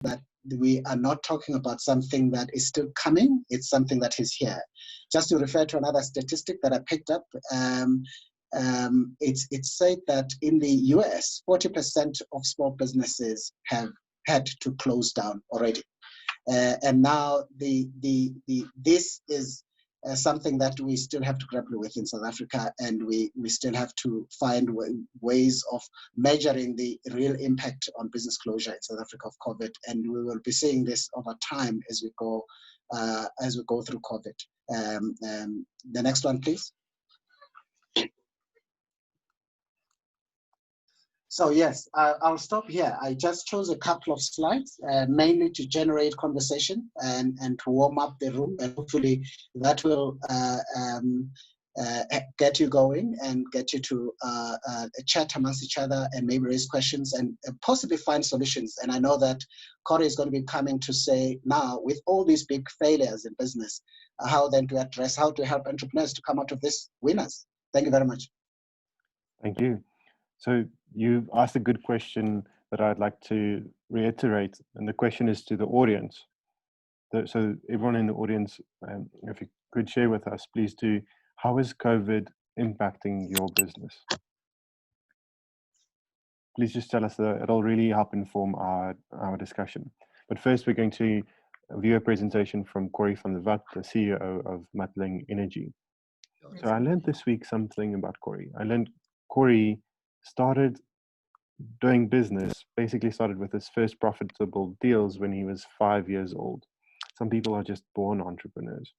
that we are not talking about something that is still coming, it's something that is here. Just to refer to another statistic that I picked up, it's said that in the US, 40% of small businesses have had to close down already. And now this is something that we still have to grapple with in South Africa, and we still have to find ways of measuring the real impact on business closure in South Africa of COVID, and we will be seeing this over time as we go through COVID. The next one, please. So yes, I'll stop here. I just chose a couple of slides, mainly to generate conversation and to warm up the room, and hopefully that will get you going and get you to chat amongst each other and maybe raise questions and possibly find solutions. And I know that Corey is going to be coming to say now, with all these big failures in business, how then to address, how to help entrepreneurs to come out of this winners. Thank you very much. Thank you. So you asked a good question that I'd like to reiterate, and the question is to the audience. So everyone in the audience, if you could share with us, please do, how is COVID impacting your business? Please just tell us that. It'll really help inform our discussion. But first, we're going to view a presentation from Corey van der Walt, the CEO of Matling Energy. So I learned this week something about Corey. I learned Corey started doing business, basically started with his first profitable deals when he was 5 years old. Some people are just born entrepreneurs.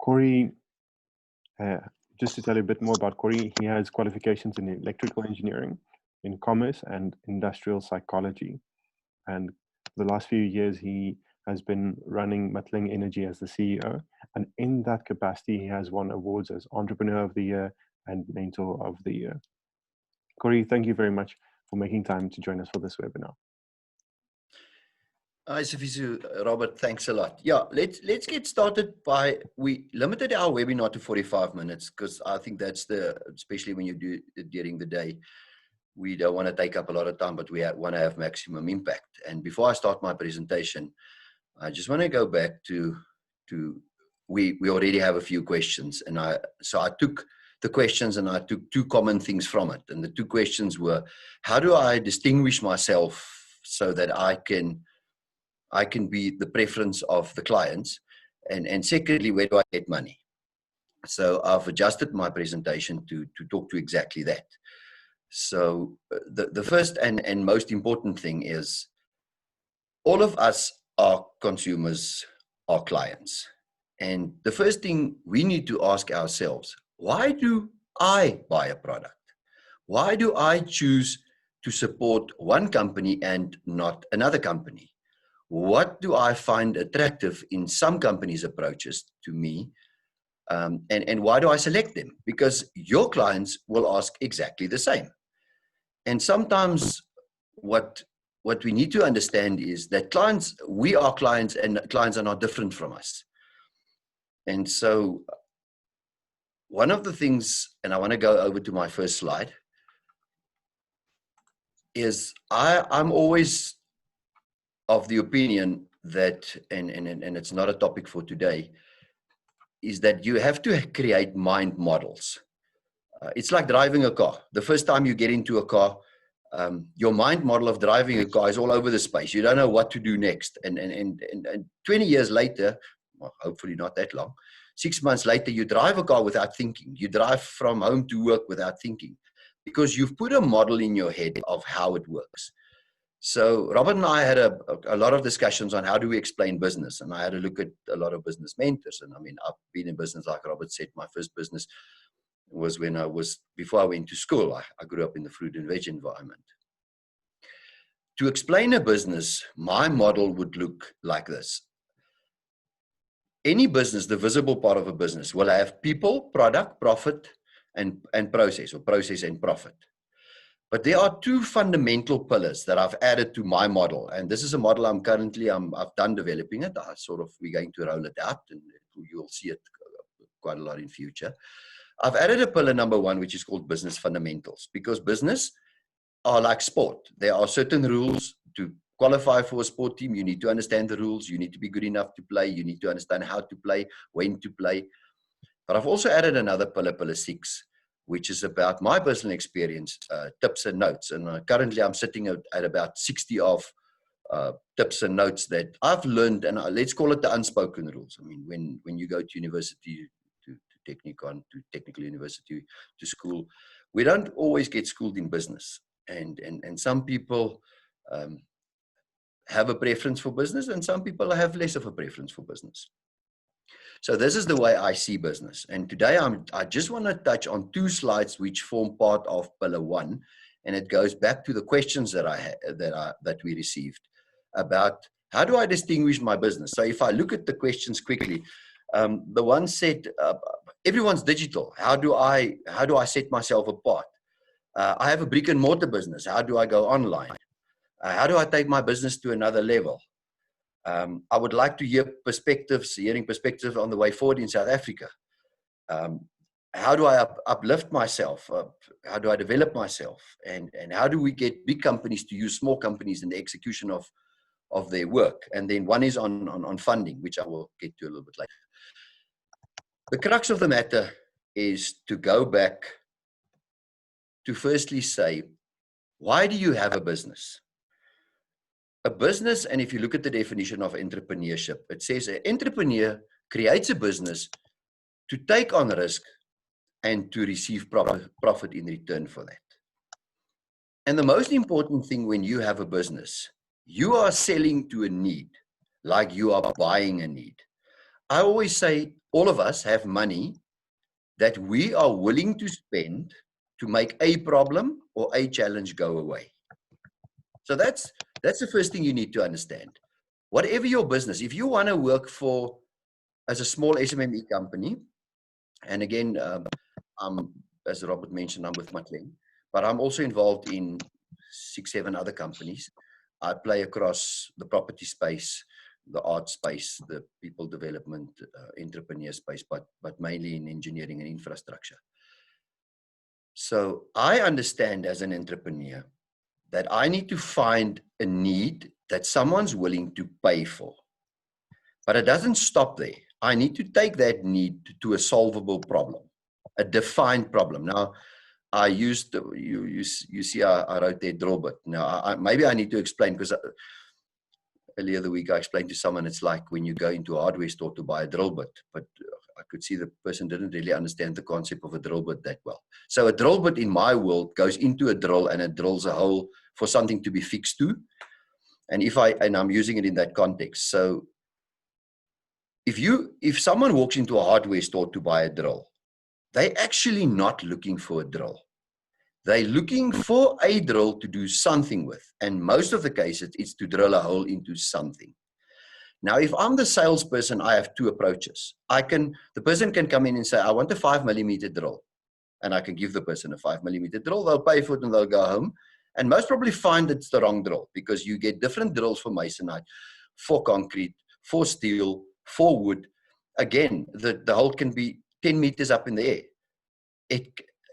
Corey, just to tell you a bit more about Corey, he has qualifications in electrical engineering, in commerce, and industrial psychology. And for the last few years, he has been running Matling Energy as the CEO. And in that capacity, he has won awards as Entrepreneur of the Year and Mentor of the Year. Corey, thank you very much for making time to join us for this webinar. Hi, Sifiso. Robert, thanks a lot. Yeah, let's get started by, we limited our webinar to 45 minutes because I think that's especially when you do it during the day, we don't want to take up a lot of time, but we want to have maximum impact. And before I start my presentation, I just want to go back to we already have a few questions, and so I took the questions and I took two common things from it. And the two questions were, how do I distinguish myself so that I can be the preference of the clients? And secondly, where do I get money? So I've adjusted my presentation to talk to exactly that. So the first and most important thing is, all of us are consumers, are clients. And the first thing we need to ask ourselves, why do I buy a product? Why do I choose to support one company and not another company? What do I find attractive in some companies' approaches to me? And why do I select them? Because your clients will ask exactly the same. And sometimes what we need to understand is that clients, we are clients, and clients are not different from us. And so one of the things, and I want to go over to my first slide, is I'm always of the opinion that, and it's not a topic for today, is that you have to create mind models. It's like driving a car. The first time you get into a car, your mind model of driving a car is all over the space. You don't know what to do next. And 20 years later, well, hopefully not that long, 6 months later, you drive a car without thinking. You drive from home to work without thinking, because you've put a model in your head of how it works. So Robert and I had a lot of discussions on how do we explain business. And I had a look at a lot of business mentors. And I mean, I've been in business, like Robert said. My first business was before I went to school. I grew up in the fruit and veg environment. To explain a business, my model would look like this. Any business, the visible part of a business, will have people, product, profit, and process, or process and profit. But there are two fundamental pillars that I've added to my model. And this is a model I've done developing it. We're going to roll it out, and you'll see it quite a lot in future. I've added a pillar number one, which is called business fundamentals, because business are like sport. There are certain rules to qualify for a sport team. You need to understand the rules. You need to be good enough to play. You need to understand how to play, when to play. But I've also added another pillar, pillar 6, which is about my personal experience, tips and notes. And currently I'm sitting at about 60 of tips and notes that I've learned, and let's call it the unspoken rules. I mean, when you go to university, to technical university, to school, we don't always get schooled in business. And some people have a preference for business, and some people have less of a preference for business. So this is the way I see business. And today I just want to touch on 2 slides which form part of pillar 1, and it goes back to the questions that we received about how do I distinguish my business. So if I look at the questions quickly, the one said, everyone's digital. How do I set myself apart? I have a brick and mortar business. How do I go online? How do I take my business to another level? I would like to hearing perspectives on the way forward in South Africa. How do I uplift myself? How do I develop myself? And how do we get big companies to use small companies in the execution of their work? And then one is on funding, which I will get to a little bit later. The crux of the matter is to go back to firstly say, why do you have a business? A business, and if you look at the definition of entrepreneurship, it says an entrepreneur creates a business to take on risk and to receive profit in return for that. And the most important thing when you have a business, you are selling to a need, like you are buying a need. I always say all of us have money that we are willing to spend to make a problem or a challenge go away. So that's the first thing you need to understand. Whatever your business, if you want to work as a small SMME company, and again, as Robert mentioned, I'm with McLean, but I'm also involved in 6, 7 other companies. I play across the property space, the art space, the people development, entrepreneur space, but mainly in engineering and infrastructure. So I understand as an entrepreneur that I need to find a need that someone's willing to pay for. But it doesn't stop there. I need to take that need to a solvable problem, a defined problem. Now, I used, you see, I wrote there drill bit. Now, maybe I need to explain, because earlier the week I explained to someone, it's like when you go into a hardware store to buy a drill bit, but I could see the person didn't really understand the concept of a drill bit that well. So a drill bit in my world goes into a drill and it drills a hole for something to be fixed to. And I'm using it in that context. So if someone walks into a hardware store to buy a drill, they're actually not looking for a drill. They're looking for a drill to do something with. And most of the cases, it's to drill a hole into something. Now, if I'm the salesperson, I have 2 approaches. The person can come in and say, I want a 5mm drill. And I can give the person a 5mm drill. They'll pay for it and they'll go home. And most probably find it's the wrong drill, because you get different drills for masonite, for concrete, for steel, for wood. Again, the hole can be 10 meters up in the air.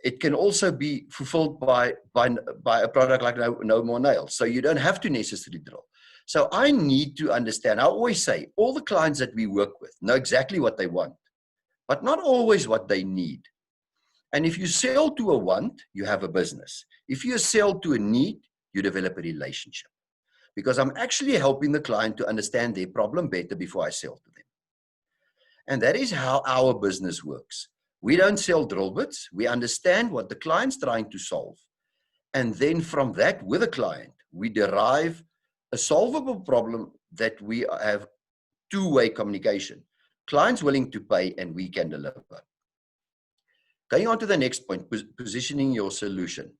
It can also be fulfilled by a product like no more nails. So you don't have to necessarily drill. So I need to understand. I always say all the clients that we work with know exactly what they want, but not always what they need. And if you sell to a want, you have a business. If you sell to a need, you develop a relationship, because I'm actually helping the client to understand their problem better before I sell to them. And that is how our business works. We don't sell drill bits. We understand what the client's trying to solve. And then from that, with a client, we derive a solvable problem that we have 2-way communication. Client's willing to pay and we can deliver. Going on to the next point, positioning your solution.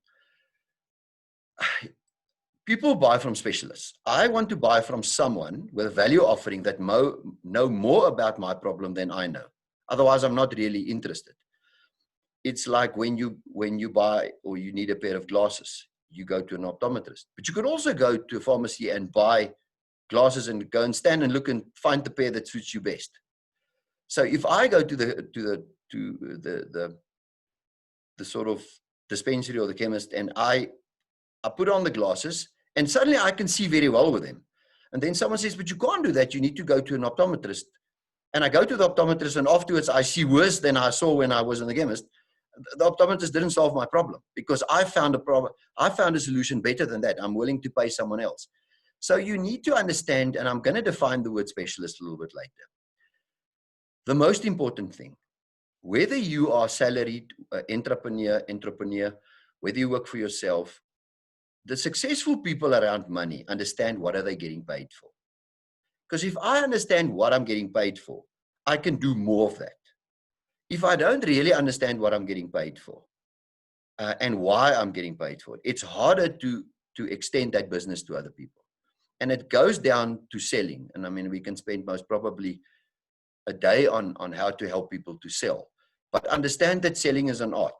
People buy from specialists. I want to buy from someone with a value offering that know more about my problem than I know. Otherwise, I'm not really interested. It's like when you buy or you need a pair of glasses, you go to an optometrist. But you could also go to a pharmacy and buy glasses and go and stand and look and find the pair that suits you best. So if I go to the sort of dispensary or the chemist and I I put on the glasses, and suddenly I can see very well with them. And then someone says, but you can't do that. You need to go to an optometrist. And I go to the optometrist, and afterwards I see worse than I saw when I was in the chemist. The optometrist didn't solve my problem because I found a problem. I found a solution better than that. I'm willing to pay someone else. So you need to understand, and I'm going to define the word specialist a little bit later. The most important thing, whether you are salaried, entrepreneur, whether you work for yourself, the successful people around money understand what are they getting paid for. Because if I understand what I'm getting paid for, I can do more of that. If I don't really understand what I'm getting paid for and why I'm getting paid for it, it's harder to extend that business to other people. And it goes down to selling. And I mean, we can spend most probably a day on how to help people to sell. But understand that selling is an art.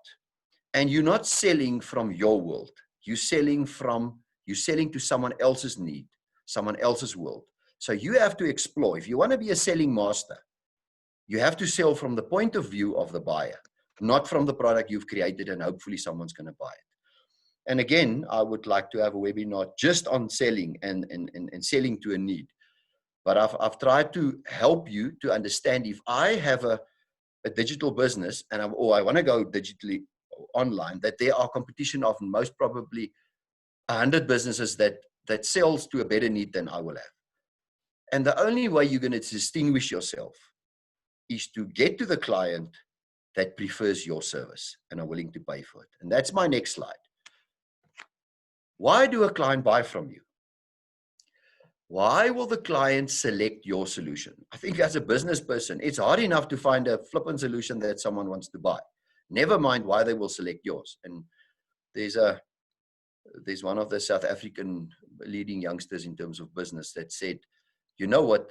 And you're not selling from your world. You're selling to someone else's need, someone else's world. So you have to explore. If you want to be a selling master, you have to sell from the point of view of the buyer, not from the product you've created and hopefully someone's going to buy it. And again, I would like to have a webinar just on selling and selling to a need. But I've tried to help you to understand if I have a digital business and I want to go digitally online, that there are competition of most probably 100 businesses that sells to a better need than I will have. And the only way you're going to distinguish yourself is to get to the client that prefers your service and are willing to pay for it. And that's my next slide. Why do a client buy from you? Why will the client select your solution? I think as a business person, it's hard enough to find a flippant solution that someone wants to buy. Never mind why they will select yours. And there's one of the South African leading youngsters in terms of business that said, you know what,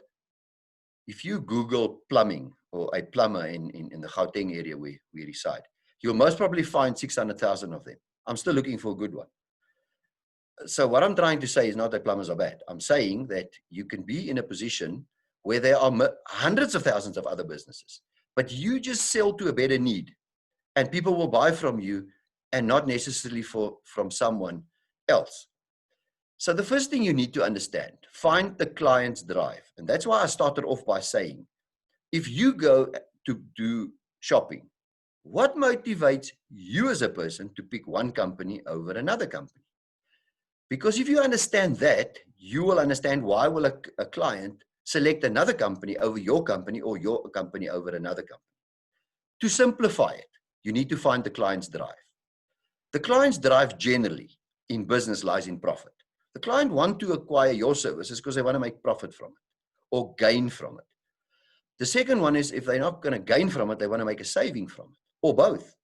if you Google plumbing or a plumber in the Gauteng area where we reside, you'll most probably find 600,000 of them. I'm still looking for a good one. So what I'm trying to say is not that plumbers are bad. I'm saying that you can be in a position where there are hundreds of thousands of other businesses, but you just sell to a better need and people will buy from you and not necessarily from someone else. So the first thing you need to understand, find the client's drive. And that's why I started off by saying, if you go to do shopping, what motivates you as a person to pick one company over another company? Because if you understand that, you will understand why will a client select another company over your company or your company over another company. To simplify it, you need to find the client's drive. The client's drive generally in business lies in profit. The client wants to acquire your services because they want to make profit from it or gain from it. The second one is if they're not going to gain from it, they want to make a saving from it or both.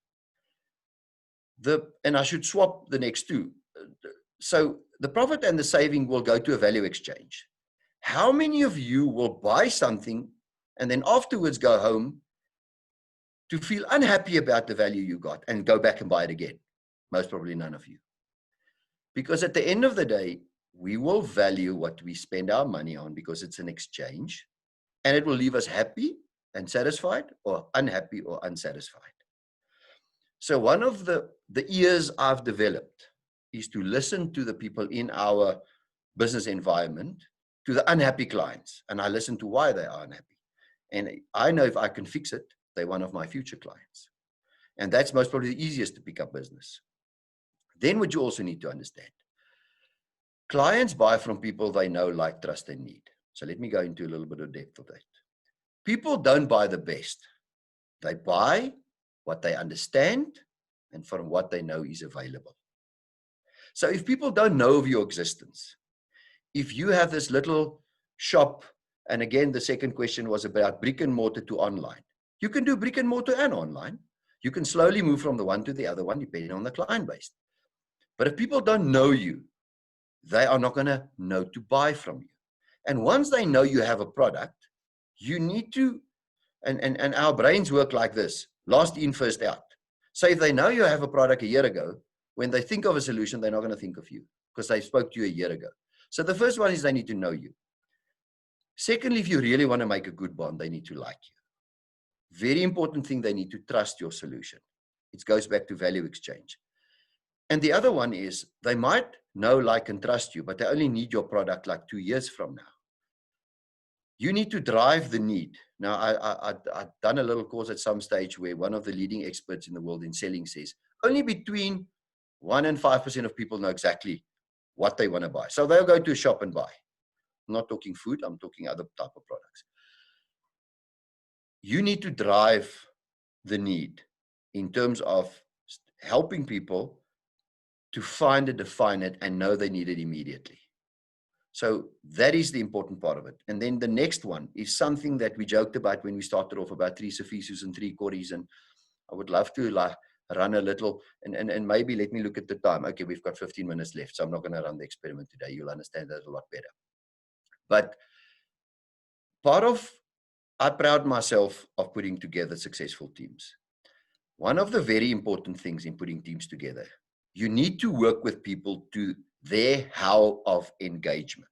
And I should swap the next two. So the profit and the saving will go to a value exchange. How many of you will buy something and then afterwards go home to feel unhappy about the value you got and go back and buy it again? Most probably none of you. Because at the end of the day, we will value what we spend our money on because it's an exchange and it will leave us happy and satisfied or unhappy or unsatisfied. So one of the ears I've developed is to listen to the people in our business environment, to the unhappy clients, and I listen to why they are unhappy. And I know if I can fix it, they're one of my future clients. And that's most probably the easiest to pick up business. Then what you also need to understand, clients buy from people they know, like, trust, and need. So let me go into a little bit of depth of that. People don't buy the best. They buy what they understand and from what they know is available. So if people don't know of your existence, if you have this little shop, and again, the second question was about brick and mortar to online. You can do brick and mortar and online. You can slowly move from the one to the other one, depending on the client base. But if people don't know you, they are not going to know to buy from you. And once they know you have a product, you need to, and our brains work like this, last in, first out. So if they know you have a product a year ago, when they think of a solution, they're not going to think of you because they spoke to you a year ago. So the first one is they need to know you. Secondly, if you really want to make a good bond, they need to like you. Very important thing, they need to trust your solution. It goes back to value exchange. And the other one is they might know, like, and trust you, but they only need your product like 2 years from now. You need to drive the need. Now, I've done a little course at some stage where one of the leading experts in the world in selling says only between 1% and 5% of people know exactly what they want to buy. So they'll go to a shop and buy. I'm not talking food, I'm talking other type of products. You need to drive the need in terms of helping people to find it, define it, and know they need it immediately. So that is the important part of it. And then the next one is something that we joked about when we started off, about 3 Sophisus and 3 Corries. And I would love to run a little, and maybe let me look at the time. Okay, we've got 15 minutes left, so I'm not going to run the experiment today. You'll understand that a lot better. But I proud myself of putting together successful teams. One of the very important things in putting teams together, you need to work with people to their how of engagement.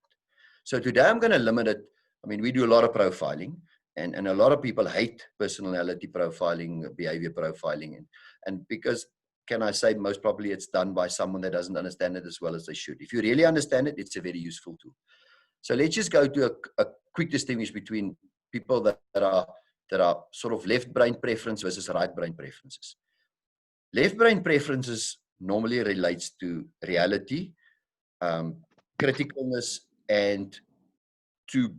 So today I'm going to limit it. I mean, we do a lot of profiling, and a lot of people hate personality profiling, behavior profiling. And because, can I say, most probably it's done by someone that doesn't understand it as well as they should. If you really understand it, it's a very useful tool. So let's just go to a quick distinguish between people that are sort of left brain preference versus right brain preferences. Left brain preferences normally relates to reality, criticalness, and to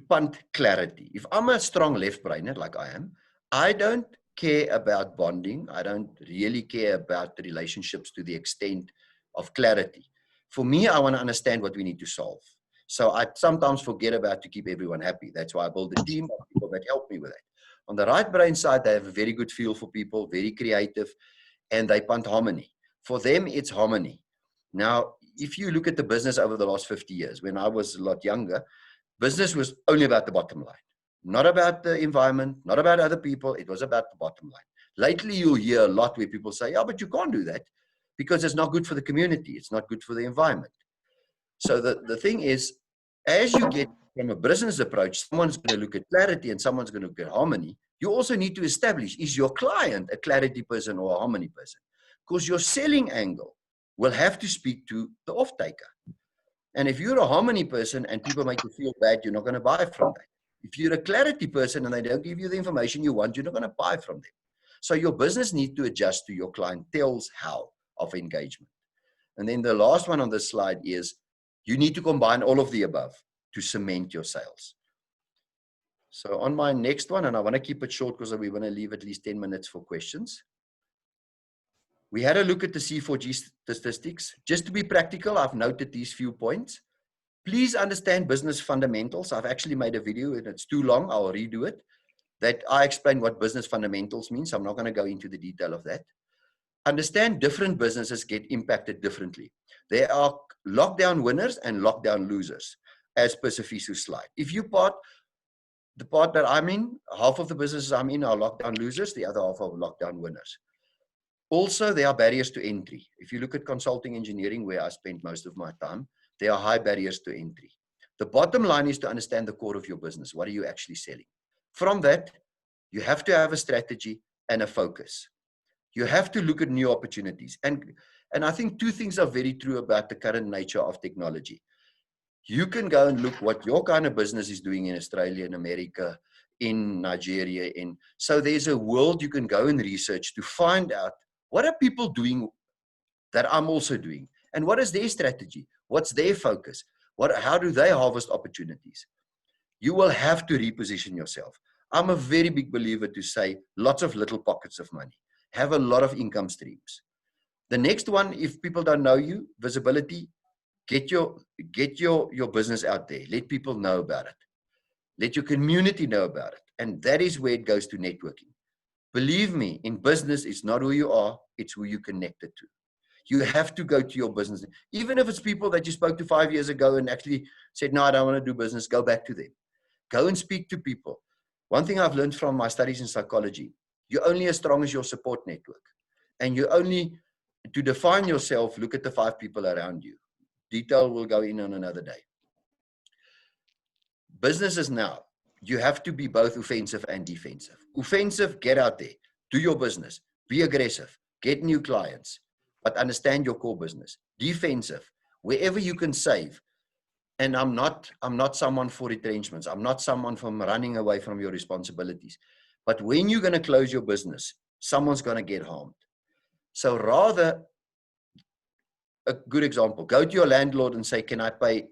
punt clarity. If I'm a strong left brainer like I am, I don't care about bonding. I don't really care about the relationships to the extent of clarity. For me, I want to understand what we need to solve. So I sometimes forget about to keep everyone happy. That's why I build a team of people that help me with that. On the right brain side, they have a very good feel for people, very creative, and they punt harmony. For them, it's harmony. Now, if you look at the business over the last 50 years, when I was a lot younger, business was only about the bottom line, not about the environment, not about other people. It was about the bottom line. Lately, you'll hear a lot where people say, "Yeah, but you can't do that because it's not good for the community. It's not good for the environment." So the thing is, as you get from a business approach, someone's going to look at clarity and someone's going to look at harmony. You also need to establish, is your client a clarity person or a harmony person? Because your selling angle will have to speak to the off-taker. And if you're a harmony person and people make you feel bad, you're not going to buy from them. If you're a clarity person and they don't give you the information you want, you're not going to buy from them. So your business needs to adjust to your clientele's how of engagement. And then the last one on this slide is you need to combine all of the above to cement your sales. So on my next one, and I want to keep it short because we want to leave at least 10 minutes for questions. We had a look at the C4G statistics. Just to be practical, I've noted these few points. Please understand business fundamentals. I've actually made a video and it's too long. I'll redo it. That I explain what business fundamentals means. So I'm not going to go into the detail of that. Understand different businesses get impacted differently. There are lockdown winners and lockdown losers, as per Sophisus slide. If you the part that I'm in, half of the businesses I'm in are lockdown losers, the other half are lockdown winners. Also, there are barriers to entry. If you look at consulting engineering, where I spend most of my time, there are high barriers to entry. The bottom line is to understand the core of your business. What are you actually selling? From that, you have to have a strategy and a focus. You have to look at new opportunities. And I think two things are very true about the current nature of technology. You can go and look what your kind of business is doing in Australia, in America, in Nigeria. So there's a world you can go and research to find out what are people doing that I'm also doing? And what is their strategy? What's their focus? How do they harvest opportunities? You will have to reposition yourself. I'm a very big believer to say lots of little pockets of money. Have a lot of income streams. The next one, if people don't know you, visibility, get your business out there. Let people know about it. Let your community know about it. And that is where it goes to networking. Believe me, in business, it's not who you are, it's who you connected to. You have to go to your business. Even if it's people that you spoke to 5 years ago and actually said, no, I don't want to do business, go back to them. Go and speak to people. One thing I've learned from my studies in psychology, you're only as strong as your support network. And you only, to define yourself, look at the 5 people around you. Detail will go in on another day. Businesses now, you have to be both offensive and defensive. Offensive, get out there, do your business, be aggressive, get new clients. but understand your core business. Defensive, wherever you can save. And I'm not someone for retrenchments. I'm not someone from running away from your responsibilities. But when you're going to close your business, someone's going to get harmed. So rather, a good example, go to your landlord and say, can I pay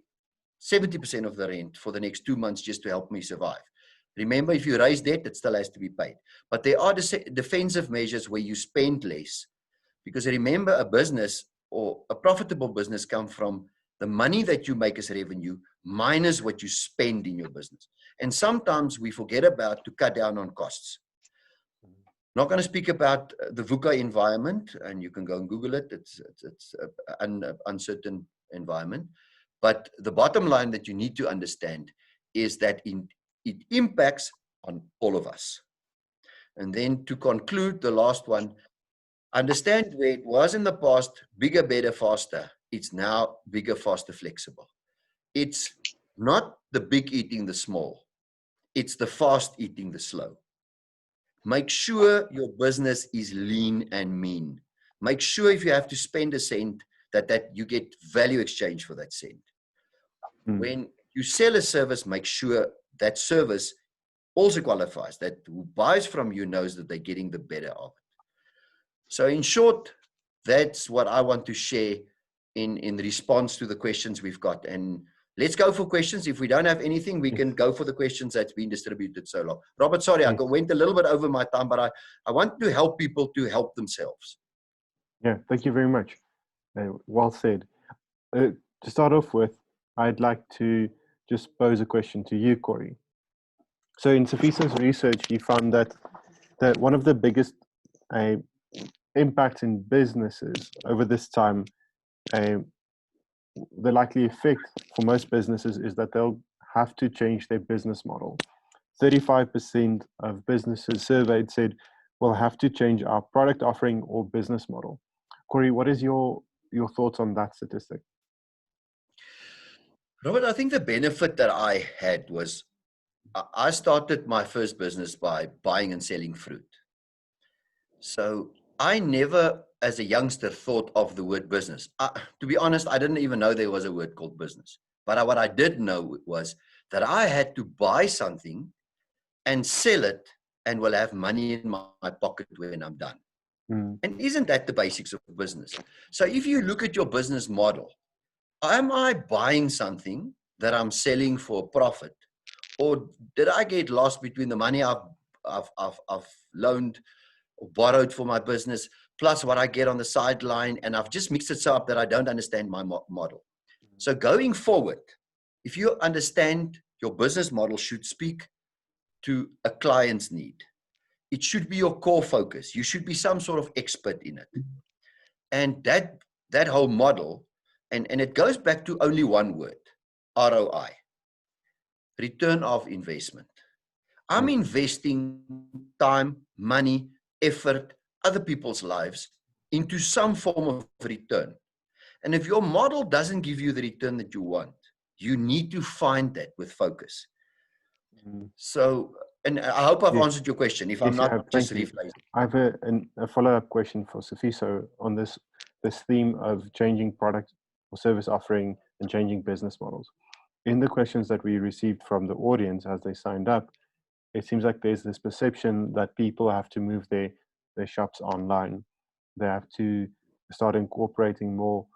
70% of the rent for the next 2 months just to help me survive? Remember, if you raise debt, it still has to be paid. But there are defensive measures where you spend less. Because remember, a business or a profitable business comes from the money that you make as revenue minus what you spend in your business. And sometimes we forget about to cut down on costs. Not going to speak about the VUCA environment, and you can go and Google it. It's an uncertain environment. But the bottom line that you need to understand is that it impacts on all of us. And then to conclude, the last one, understand where it was in the past, bigger, better, faster. It's now bigger, faster, flexible. It's not the big eating the small. It's the fast eating the slow. Make sure your business is lean and mean. Make sure if you have to spend a cent, that you get value exchange for that cent. When you sell a service, make sure that service also qualifies, that who buys from you knows that they're getting the better of it. So in short, that's what I want to share in response to the questions we've got. And let's go for questions. If we don't have anything, we can go for the questions that's been distributed so long. Robert, sorry, I went a little bit over my time, but I want to help people to help themselves. Yeah, thank you very much. Well said. To start off with, I'd like to just pose a question to you, Corey. So in Sifiso's research, he found that one of the biggest impacts in businesses over this time, the likely effect for most businesses is that they'll have to change their business model. 35% of businesses surveyed said, we'll have to change our product offering or business model. Corey, what is your thoughts on that statistic? Robert, I think the benefit that I had was I started my first business by buying and selling fruit. So I never, as a youngster, thought of the word business. To be honest, I didn't even know there was a word called business. But what I did know was that I had to buy something and sell it and will have money in my pocket when I'm done. And isn't that the basics of business? So if you look at your business model, am I buying something that I'm selling for profit? Or did I get lost between the money I've loaned or borrowed for my business, plus what I get on the sideline, and I've just mixed it so up that I don't understand my model. So going forward, if you understand your business model should speak to a client's need, it should be your core focus. You should be some sort of expert in it. And that whole model, and it goes back to only one word, ROI, return of investment. I'm investing time, money, effort, other people's lives into some form of return. And if your model doesn't give you the return that you want, you need to find that with focus. So, and I hope I've answered your question. If I'm not, just rephrase. I have a follow-up question for Sifiso on this theme of changing product or service offering and changing business models. In the questions that we received from the audience as they signed up, it seems like there's this perception that people have to move their shops online. They have to start incorporating more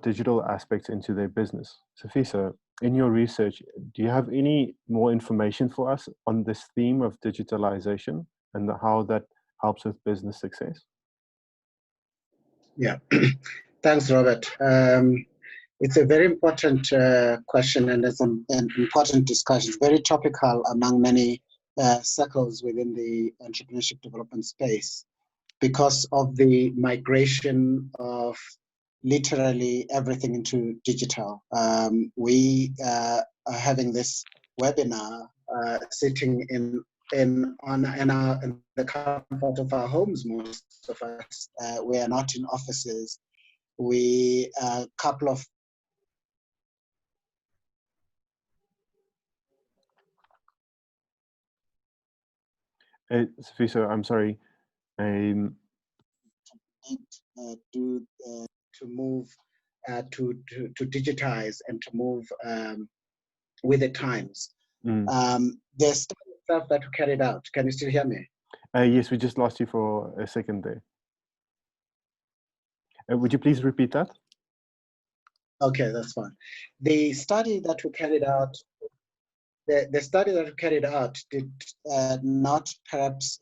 digital aspects into their business. Sifiso, in your research, do you have any more information for us on this theme of digitalization and how that helps with business success? Yeah, thanks, Robert. It's a very important question, and it's an important discussion. It's very topical among many circles within the entrepreneurship development space because of the migration of literally everything into digital. We are having this webinar sitting in the comfort of our homes. Most of us, we are not in offices. We a couple of Sifiso, I'm sorry. to move to digitize and to move with the times. The study itself that we carried out. Can you still hear me? Yes, we just lost you for a second there. Would you please repeat that? Okay, that's fine. The study that we carried out, the study that we carried out did not perhaps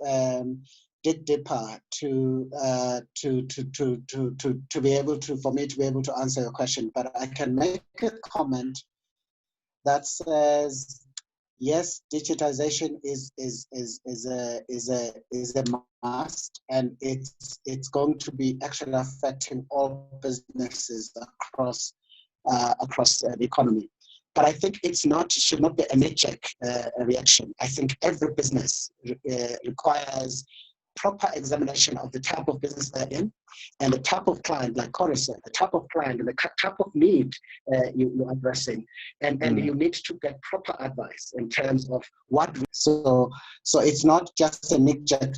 dig deeper to be able to, for me to be able to answer your question, but I can make a comment that says, yes, digitization is a must, and it's going to be actually affecting all businesses across the economy. But I think should not be a knee-jerk reaction. I think every business requires proper examination of the type of business they're in and the type of client, like Corey said, the type of client and the type of need you're addressing. And you need to get proper advice in terms of what. So it's not just a knee-jerk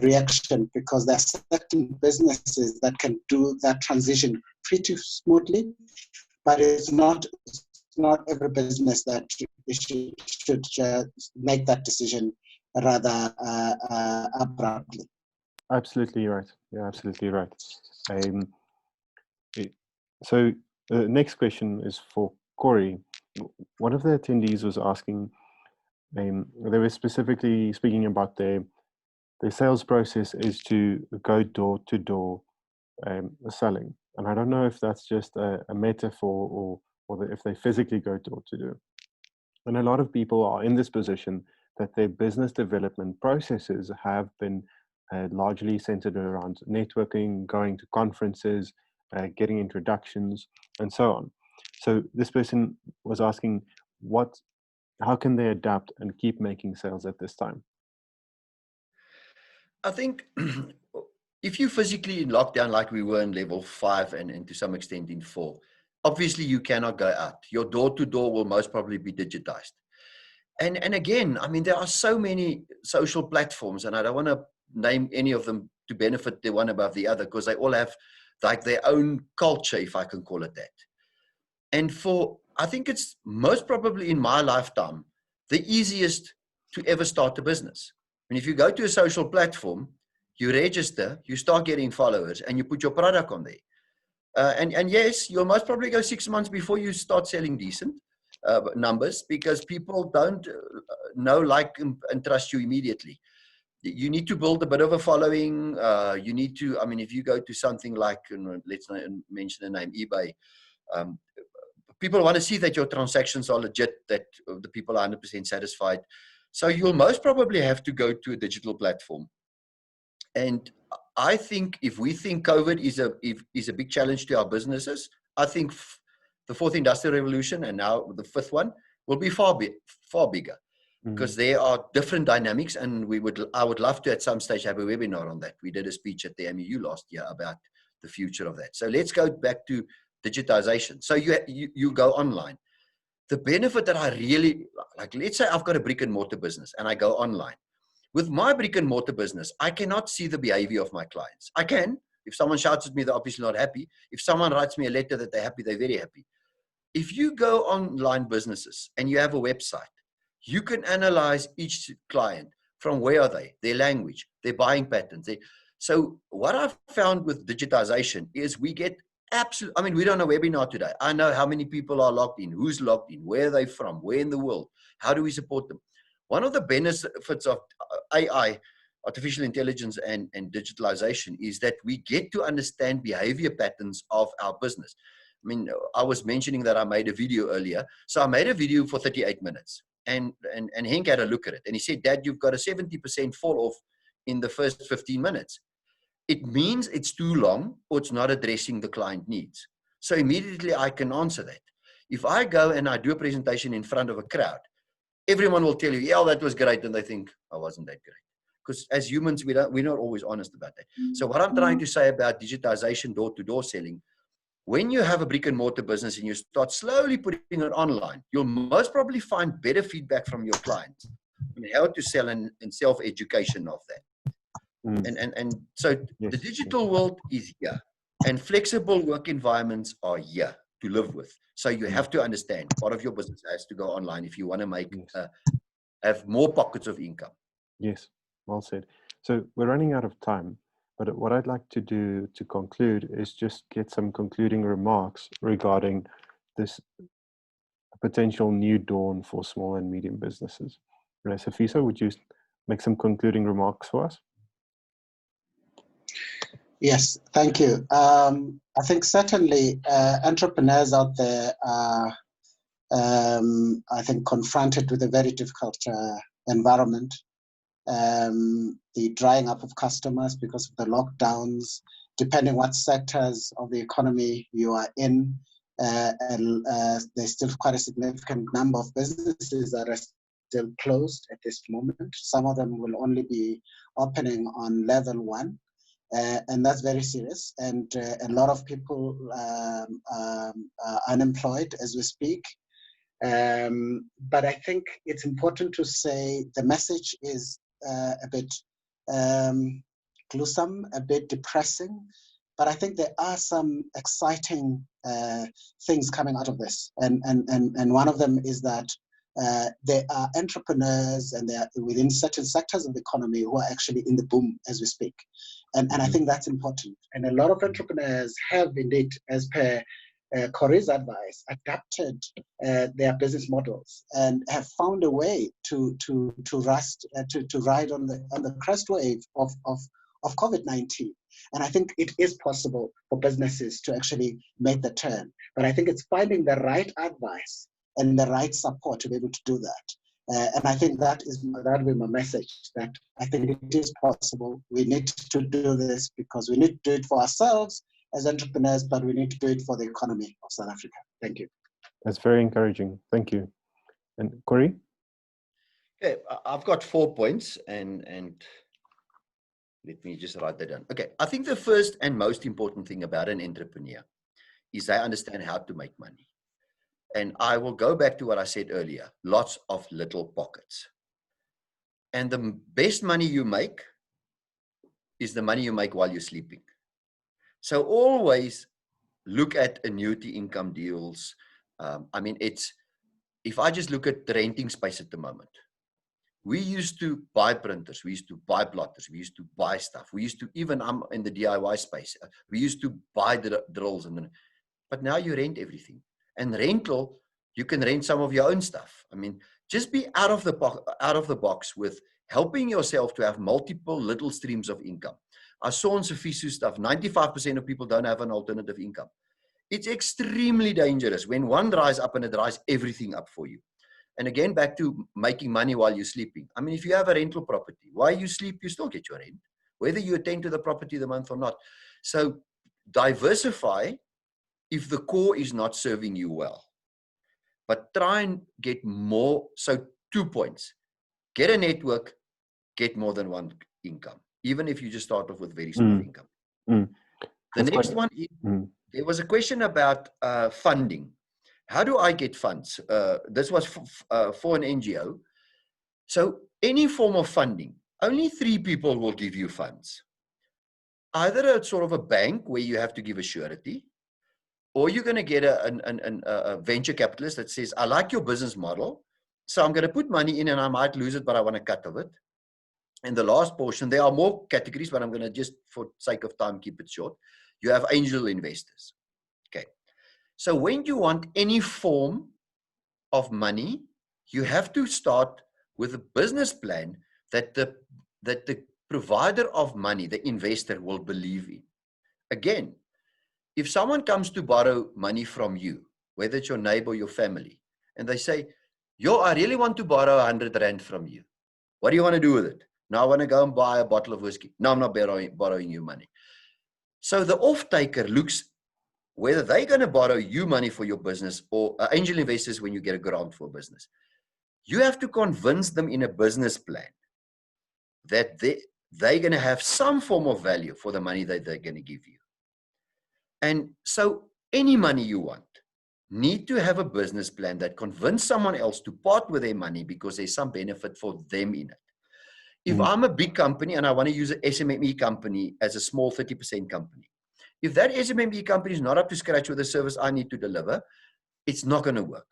reaction, because there are certain businesses that can do that transition pretty smoothly, but it's not every business that should make that decision rather abruptly. Absolutely right. Yeah, absolutely right. So the next question is for Corey. One of the attendees was asking, they were specifically speaking about their sales process is to go door to door selling. And I don't know if that's just a metaphor or if they physically go door to door. And a lot of people are in this position that their business development processes have been largely centered around networking, going to conferences, getting introductions, and so on. So this person was asking, how can they adapt and keep making sales at this time? I think if you physically in lockdown, like we were in level 5 and to some extent in 4, obviously you cannot go out. Your door-to-door will most probably be digitized. And again, I mean, there are so many social platforms, and I don't want to name any of them to benefit the one above the other, because they all have like their own culture, if I can call it that. And I think it's most probably in my lifetime, the easiest to ever start a business. And if you go to a social platform, you register, you start getting followers, and you put your product on there. And yes, you'll most probably go 6 months before you start selling decent numbers, because people don't know, like, and trust you immediately. You need to build a bit of a following. You need to, I mean, if you go to something like, let's not mention the name, eBay, people want to see that your transactions are legit, that the people are 100% satisfied. So you'll most probably have to go to a digital platform. And I think if we think COVID is a big challenge to our businesses, I think the 4th industrial revolution and now the 5th one will be far bigger, because there are different dynamics, and I would love to at some stage have a webinar on that. We did a speech at the MEU last year about the future of that. So let's go back to digitization. So you go online. The benefit that I really like, let's say I've got a brick and mortar business and I go online. With my brick and mortar business, I cannot see the behavior of my clients. I can. If someone shouts at me, they're obviously not happy. If someone writes me a letter that they're happy, they're very happy. If you go online businesses and you have a website, you can analyze each client from where are they, their language, their buying patterns. So what I've found with digitization is we get absolutely, I mean, we're on a webinar today. I know how many people are logged in, who's logged in, where are they from, where in the world, how do we support them? One of the benefits of AI, artificial intelligence, and digitalization is that we get to understand behavior patterns of our business. I mean, I was mentioning that I made a video earlier. So I made a video for 38 minutes. And Henk had a look at it. And he said, Dad, you've got a 70% fall off in the first 15 minutes. It means it's too long, or it's not addressing the client needs. So immediately I can answer that. If I go and I do a presentation in front of a crowd, everyone will tell you, yeah, that was great. And they think, I wasn't that great. Because as humans, we're not always honest about that. So what I'm trying to say about digitization, door-to-door selling, when you have a brick and mortar business and you start slowly putting it online, you'll most probably find better feedback from your clients on how to sell and self-education of that. And so yes, the digital world is here. And flexible work environments are here to live with. So you have to understand part of your business has to go online if you want to make have more pockets of income. Yes, well said. So we're running out of time, but what I'd like to do to conclude is just get some concluding remarks regarding this potential new dawn for small and medium businesses. Sifiso, would you make some concluding remarks for us? Yes, thank you. I think certainly entrepreneurs out there are, I think, confronted with a very difficult environment. The drying up of customers because of the lockdowns, depending what sectors of the economy you are in. There's still quite a significant number of businesses that are still closed at this moment. Some of them will only be opening on level 1. And that's very serious. And a lot of people are unemployed as we speak. But I think it's important to say the message is a bit gruesome, a bit depressing. But I think there are some exciting things coming out of this. And one of them is that there are entrepreneurs and they are within certain sectors of the economy who are actually in the boom as we speak. And I think that's important. And a lot of entrepreneurs have indeed, as per Corey's advice, adapted their business models and have found a way to ride on the crest wave of COVID-19. And I think it is possible for businesses to actually make the turn. But I think it's finding the right advice and the right support to be able to do that. And I think that will be my message, that I think it is possible. We need to do this because we need to do it for ourselves as entrepreneurs, but we need to do it for the economy of South Africa. Thank you. That's very encouraging. Thank you. And Corey? Okay, I've got 4 points and let me just write that down. Okay, I think the first and most important thing about an entrepreneur is they understand how to make money. And I will go back to what I said earlier, lots of little pockets. And the best money you make is the money you make while you're sleeping. So always look at annuity income deals. I mean, if I just look at the renting space at the moment, we used to buy printers, we used to buy plotters, we used to buy stuff. We used to, even I'm in the DIY space, we used to buy the drills, but now you rent everything. And rental, you can rent some of your own stuff. I mean, just be out of the box with helping yourself to have multiple little streams of income. I saw on Sifiso stuff, 95% of people don't have an alternative income. It's extremely dangerous when one dries up and it dries everything up for you. And again, back to making money while you're sleeping. I mean, if you have a rental property, while you sleep, you still get your rent, whether you attend to the property the month or not. So diversify if the core is not serving you well. But try and get more. So 2 points. Get a network, get more than one income, even if you just start off with very small income. The next one is, there was a question about funding. How do I get funds? This was for an NGO. So any form of funding, only 3 people will give you funds. Either a sort of a bank where you have to give a surety, or you're going to get a venture capitalist that says, I like your business model, so I'm going to put money in and I might lose it, but I want a cut of it. And the last portion, there are more categories, but I'm going to just, for sake of time, keep it short. You have angel investors. Okay. So when you want any form of money, you have to start with a business plan that the provider of money, the investor, will believe in. Again, if someone comes to borrow money from you, whether it's your neighbor or your family, and they say, yo, I really want to borrow 100 Rand from you. What do you want to do with it? No, I want to go and buy a bottle of whiskey. No, I'm not borrowing you money. So the off-taker looks whether they're going to borrow you money for your business, or angel investors when you get a grant for a business. You have to convince them in a business plan that they're going to have some form of value for the money that they're going to give you. And so any money you want, need to have a business plan that convince someone else to part with their money because there's some benefit for them in it. If I'm a big company and I want to use an SMME company as a small 30% company, If that SMME company is not up to scratch with the service I need to deliver, it's not going to work.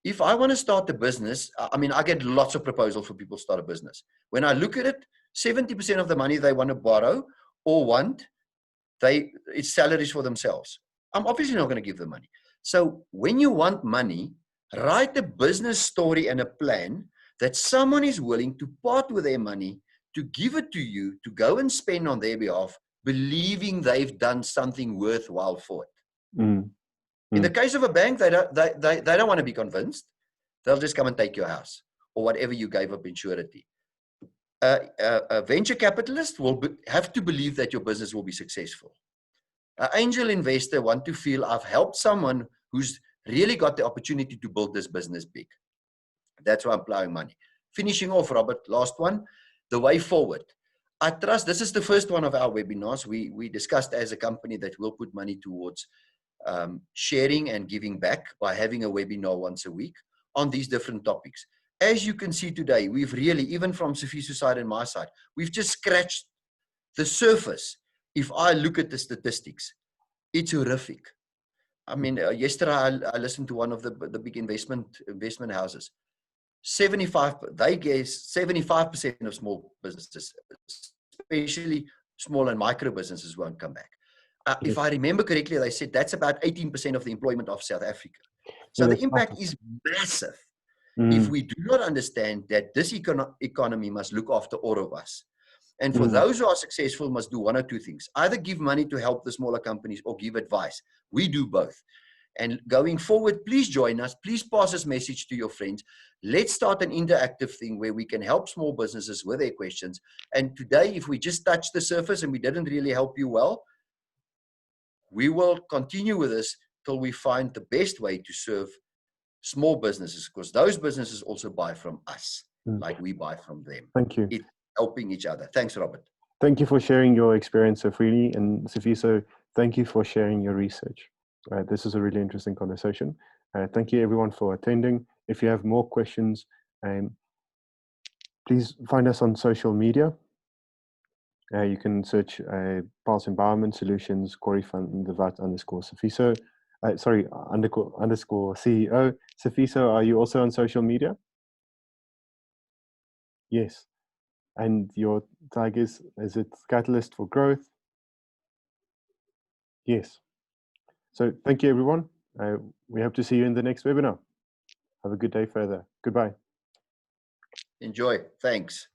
If I want to start a business, I mean, I get lots of proposals for people to start a business. When I look at it, 70% of the money they want to borrow or want, it's salaries for themselves. I'm obviously not going to give them money. So when you want money, write a business story and a plan that someone is willing to part with their money, to give it to you, to go and spend on their behalf, believing they've done something worthwhile for it. Mm. In the case of a bank, they don't want to be convinced. They'll just come and take your house or whatever you gave up in surety. A venture capitalist will have to believe that your business will be successful. An angel investor want to feel I've helped someone who's really got the opportunity to build this business big. That's why I'm plowing money. Finishing off, Robert, last one, the way forward. I trust this is the first one of our webinars. We discussed as a company that we'll put money towards sharing and giving back by having a webinar once a week on these different topics. As you can see today, we've really, even from Sifiso's side and my side, we've just scratched the surface. If I look at the statistics, it's horrific. I mean, yesterday I listened to one of the big investment houses. 75% of small businesses, especially small and micro businesses, won't come back. If I remember correctly, they said that's about 18% of the employment of South Africa. So the impact is massive. If we do not understand that this economy must look after all of us. And for those who are successful must do one or two things. Either give money to help the smaller companies or give advice. We do both. And going forward, please join us. Please pass this message to your friends. Let's start an interactive thing where we can help small businesses with their questions. And today, if we just touched the surface and we didn't really help you well, we will continue with this till we find the best way to serve small businesses, because those businesses also buy from us, like we buy from them. Thank you. It's helping each other. Thanks, Robert. Thank you for sharing your experience so freely. And Sifiso, thank you for sharing your research. This is a really interesting conversation. Thank you everyone for attending. If you have more questions, please find us on social media. You can search Pulse Empowerment Solutions, Corey van der Walt _Sifiso. Sorry, _ CEO. Sifiso, are you also on social media? Yes. And your tag is it Catalyst for Growth? Yes. So thank you, everyone. We hope to see you in the next webinar. Have a good day further. Goodbye. Enjoy. Thanks.